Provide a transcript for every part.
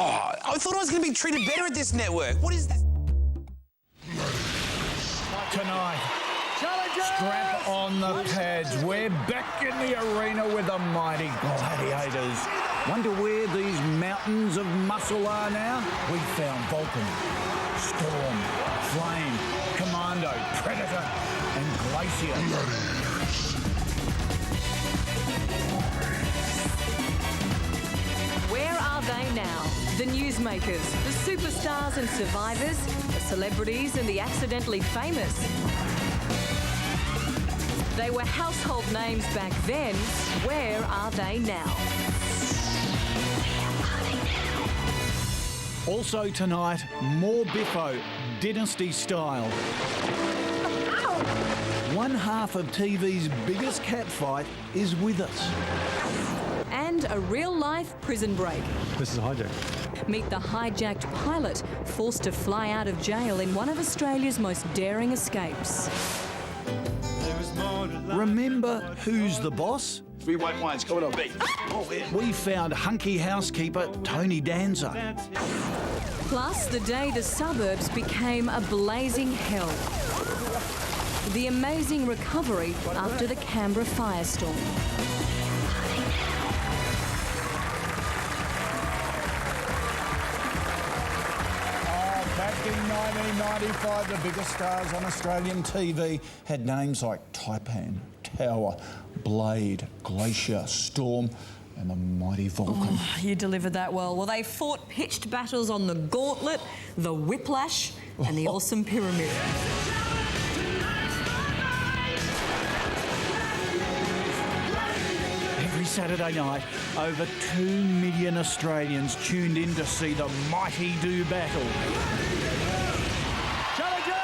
Oh, I thought I was going to be treated better at this network. What is this? Tonight, strap on the pads. We're back in the arena with the mighty Gladiators. Wonder where these mountains of muscle are now? We found Vulcan, Storm, Flame, Commando, Predator, and Glacier. Where are they now? The newsmakers, the superstars and survivors, the celebrities and the accidentally famous. They were household names back then. Where are they now? Also tonight, more Biffo, Dynasty style. One half of TV's biggest catfight is with us. And a real-life prison break. This is hijack. Meet the hijacked pilot forced to fly out of jail in one of Australia's most daring escapes. Remember Who's the Boss? 3 white wines coming up. We found hunky housekeeper Tony Danza. Plus, the day the suburbs became a blazing hell. The amazing recovery after the Canberra firestorm. Back in 1995, the biggest stars on Australian TV had names like Taipan, Tower, Blade, Glacier, Storm, and the mighty Vulcan. Oh, you delivered that well. Well, they fought pitched battles on the Gauntlet, the Whiplash, and the Awesome Pyramid. Every Saturday night, over 2 million Australians tuned in to see the mighty do battle. Challenger,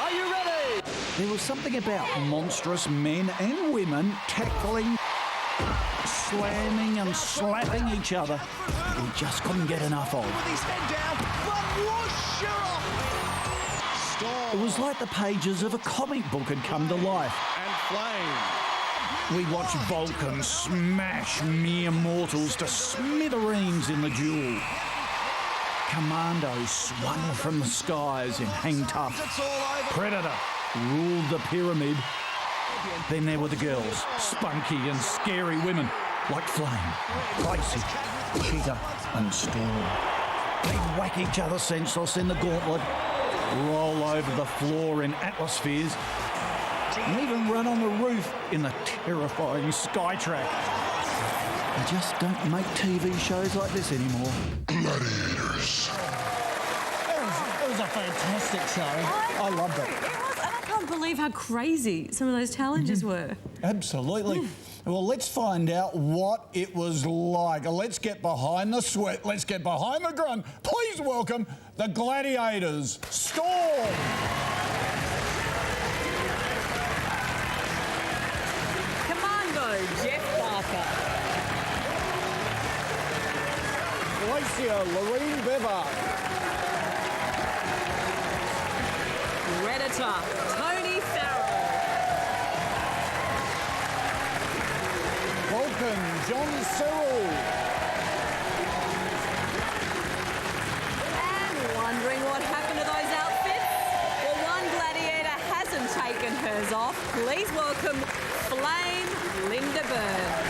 are you ready? There was something about monstrous men and women tackling, slamming and slapping each other we just couldn't get enough of. It was like the pages of a comic book had come to life. And Flame. We watched Vulcan smash mere mortals to smithereens in the duel. Commando swung from the skies in Hang Tough. Predator ruled the pyramid. Then there were the girls, spunky and scary women like Flame, Glacier, Cheetah and Storm. They'd whack each other senseless in the gauntlet, roll over the floor in atmospheres, and even run on the roof in the terrifying Skytrack. They just don't make TV shows like this anymore. Gladiators. It was a fantastic show. I loved it. It was, and I can't believe how crazy some of those challenges were. Absolutely. Well, let's find out what it was like. Let's get behind the sweat. Let's get behind the grunt. Please welcome the Gladiators, Storm. Jeff Barker. Glacier, Lorene Bever. Predator, Tony Farrell. Vulcan, John Cyril. And wondering what happened to those outfits? Well, one gladiator hasn't taken hers off. Please welcome Flame Linda Burns.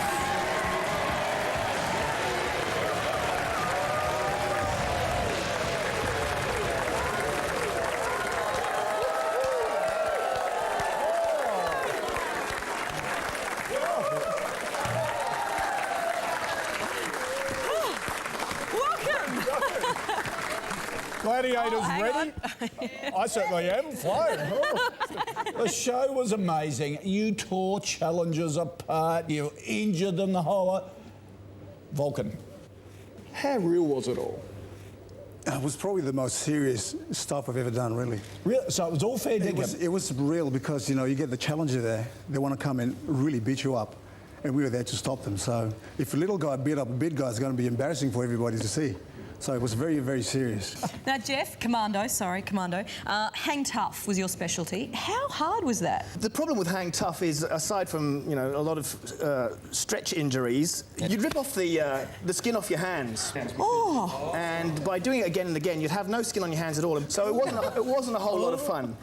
Gladiators ready? I certainly am. Fine. The show was amazing. You tore challengers apart. You injured them the whole lot. Vulcan, how real was it all? It was probably the most serious stuff I've ever done, really. Real? So it was all fair dinkum? It was real because, you know, you get the challenger there. They want to come and really beat you up. And we were there to stop them. So if a little guy beat up a big guy, it's going to be embarrassing for everybody to see. So it was very, very serious. Now, Jeff, Commando, hang tough was your specialty. How hard was that? The problem with hang tough is, aside from, you know, a lot of stretch injuries, you'd rip off the skin off your hands. Oh! And by doing it again and again, you'd have no skin on your hands at all. So it wasn't a whole lot of fun.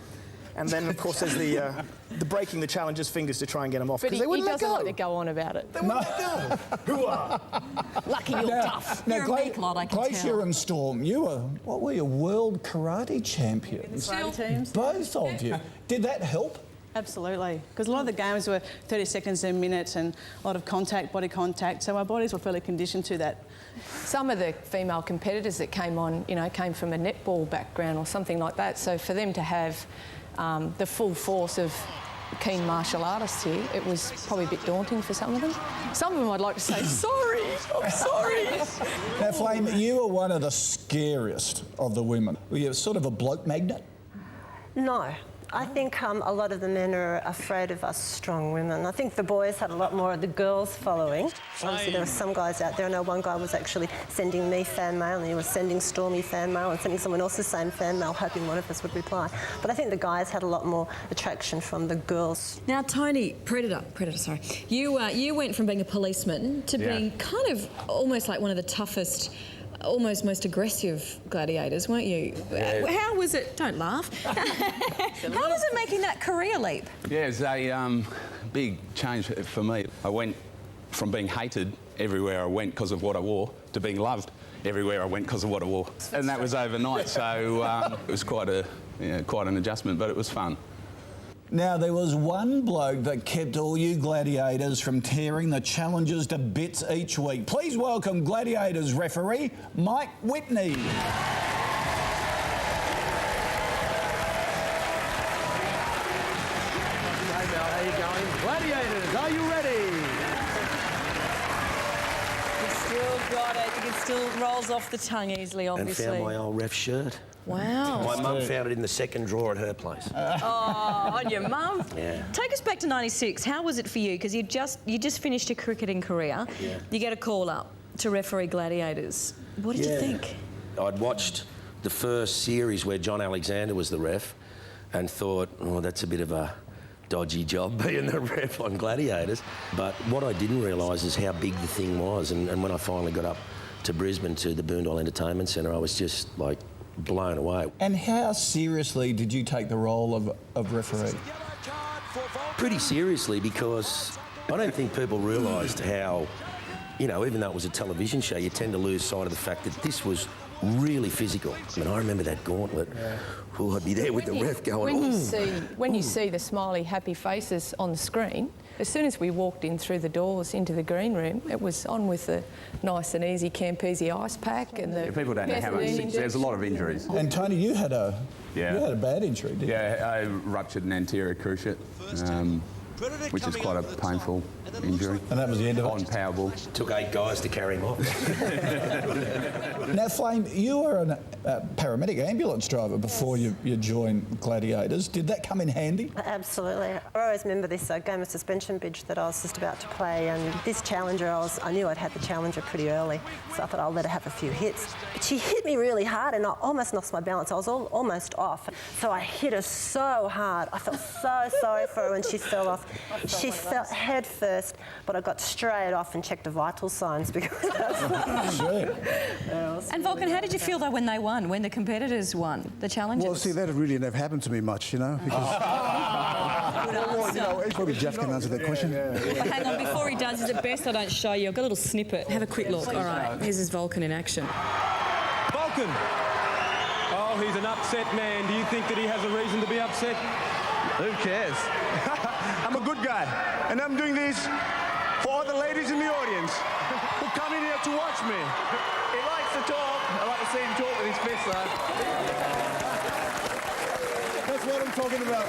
And then, of course, there's the breaking the challenger's fingers to try and get them off, because they wouldn't let go. He doesn't like to go on about it. They wouldn't let go. Lucky you're tough. You're a meek lot, I can Glacier tell. and Storm, you were, what were you, world karate champions? Karate teams. Both of you. Did that help? Absolutely, because a lot of the games were 30 seconds a minute and a lot of contact, body contact, so our bodies were fairly conditioned to that. Some of the female competitors that came on, you know, came from a netball background or something like that, so for them to have the full force of keen martial artists here, it was probably a bit daunting for some of them. Some of them I'd like to say, sorry, I'm sorry. Now, Flame, you were one of the scariest of the women. Were you sort of a bloke magnet? No. I think a lot of the men are afraid of us strong women. I think the boys had a lot more of the girls following. Obviously, there were some guys out there. I know one guy was actually sending me fan mail, and he was sending Stormy fan mail and sending someone else the same fan mail, hoping one of us would reply. But I think the guys had a lot more attraction from the girls. Now, Tony, Predator, sorry. You went from being a policeman to being kind of almost like one of the toughest, almost most aggressive gladiators, weren't you? Yeah. How was it? Don't laugh. How was it making that career leap? Yeah, it was a big change for me. I went from being hated everywhere I went because of what I wore to being loved everywhere I went because of what I wore. And that was overnight, so it was quite an adjustment, but it was fun. Now, there was one bloke that kept all you gladiators from tearing the challengers to bits each week. Please welcome Gladiators referee, Mike Whitney. How you going? Gladiators, are you ready? You still got it. It still rolls off the tongue easily, obviously. And found my old ref shirt. Wow. My mum found it in the second drawer at her place. Oh, on your mum? Yeah. Take us back to '96. How was it for you? Because you just finished your cricketing career. Yeah. You get a call up to referee Gladiators. What did you think? I'd watched the first series where John Alexander was the ref and thought, oh, that's a bit of a dodgy job being the ref on Gladiators. But what I didn't realise is how big the thing was. And when I finally got up to Brisbane to the Boondall Entertainment Centre, I was just like blown away. And how seriously did you take the role of referee? Pretty seriously, because I don't think people realised how, you know, even though it was a television show, you tend to lose sight of the fact that this was really physical. I mean, I remember that gauntlet. Oh, I'd be there with the ref going, When you see the smiley, happy faces on the screen, as soon as we walked in through the doors into the green room, it was on with the nice and easy Campese ice pack and the... People don't know how much. There's a lot of injuries. And Tony, you had a bad injury, didn't you? Yeah, I ruptured an anterior cruciate, which is quite a painful injury. And that was the end of it? On Powerball. Took 8 guys to carry him off. Now, Flame, you were a paramedic ambulance driver before you joined Gladiators. Did that come in handy? Absolutely. I always remember this game of suspension bridge that I was just about to play, and this challenger, I knew I'd had the challenger pretty early, so I thought I'll let her have a few hits. But she hit me really hard and I almost lost my balance. I was almost off. So I hit her so hard. I felt so sorry for her when she fell off. She fell head first, but I got straight off and checked the vital signs because And Vulcan, how did you feel though when they won, when the competitors won, the challengers? Well, see, that really never happened to me much, you know, because... you know, probably Jeff can answer that question. But hang on, before he does, is it best I don't show you? I've got a little snippet. Have a quick look. All right, here's his Vulcan in action. Vulcan! Oh, he's an upset man. Do you think that he has a reason to be upset? Who cares? I'm a good guy, and I'm doing this for all the ladies in the audience who come in here to watch me. He likes to talk. I like to see him talk with his fists, That's what I'm talking about.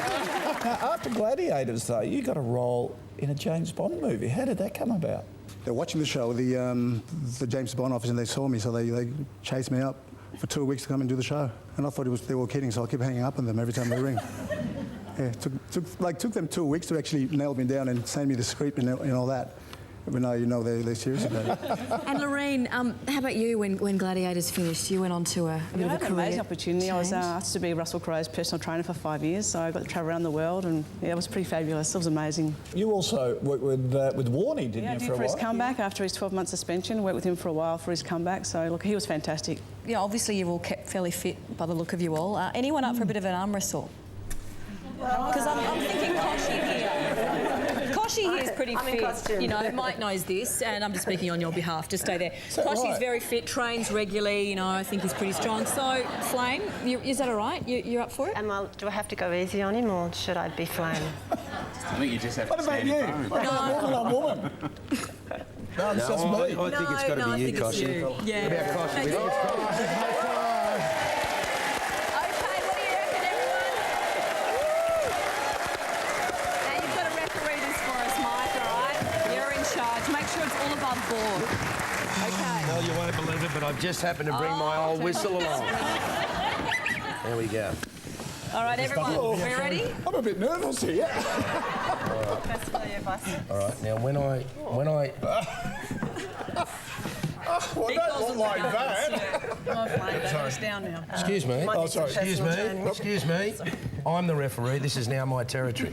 Now, after Gladiators, though, you got a role in a James Bond movie. How did that come about? They're watching the show, the James Bond office, and they saw me, so they chased me up for 2 weeks to come and do the show. And I thought they were kidding, so I kept hanging up on them every time they ring. Yeah, it took them 2 weeks to actually nail me down and send me the script and all that. But no, you know they're serious about it. And Lorraine, how about you when Gladiators finished? You went on to a bit of a I had an amazing opportunity. change. I was asked to be Russell Crowe's personal trainer for 5 years, so I got to travel around the world, and yeah, it was pretty fabulous. It was amazing. You also worked with Warney, didn't you, I did for a for his while? comeback after his 12-month suspension. Worked with him for a while for his comeback, so look, he was fantastic. Yeah, obviously you've all kept fairly fit by the look of you all. Anyone up for a bit of an arm wrestle? Because I'm thinking Koshi here. Koshi here is pretty I'm in fit. costume. You know, Mike knows this, and I'm just speaking on your behalf. Just stay there. that Koshi's right? very fit, trains regularly. You know, I think he's pretty strong. So, Flame, is that all right? You're up for it? Do I have to go easy on him, or should I be Flame? I think you just have What to about stand you? in front. What about woman on woman? No, it's just me. I think it's got to be you, Koshi. Yeah. What about Koshi? We think it's Koshi. Okay, what do you reckon, everyone? Now, you've got to referee this for us, Mike, all right? You're in charge. Make sure it's all above board. Okay. Well, you won't believe it, but I've just happened to bring my old whistle along. There we go. All right, everyone, we ready? I'm a bit nervous here. All right, now when I... Well, don't look like that. Come on, Flame, don't let us down now. Excuse me. Oh, sorry. Excuse me. I'm the referee. This is now my territory.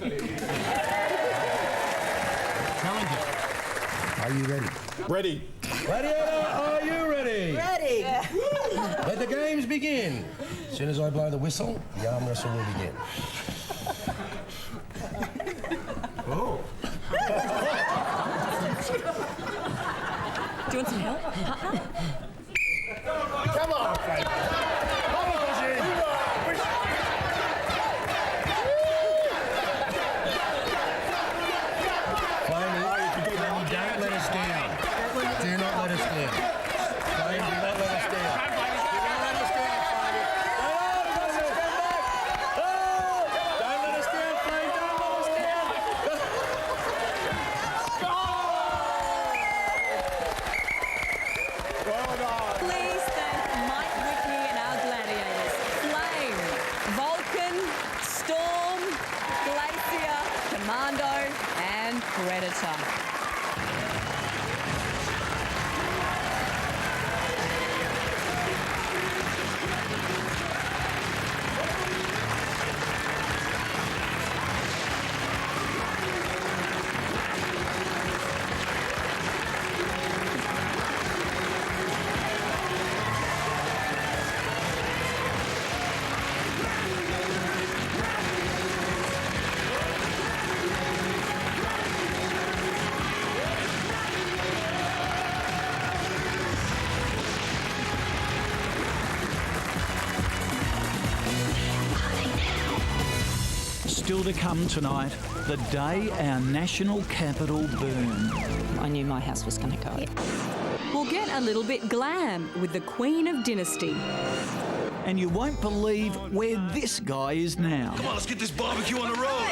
Challenger. Are you ready? Ready. Gladiator, are you ready? Ready. Let the games begin. As soon as I blow the whistle, the arm wrestle will begin. Oh. Do you want some help? Come on, Frank. Come on, Jim. Flamey, don't let us down. Do not let us down. Flame, do not let us down. Do not let us down, Flame. Don't let us down, Flame. Don't let us Please thank Mike, Whitney and our gladiators. Flame, Vulcan, Storm, Glacier, Commando and Predator. Still to come tonight, the day our national capital burned. I knew my house was going to go. We'll get a little bit glam with the Queen of Dynasty. And you won't believe where this guy is now. Come on, let's get this barbecue on the road.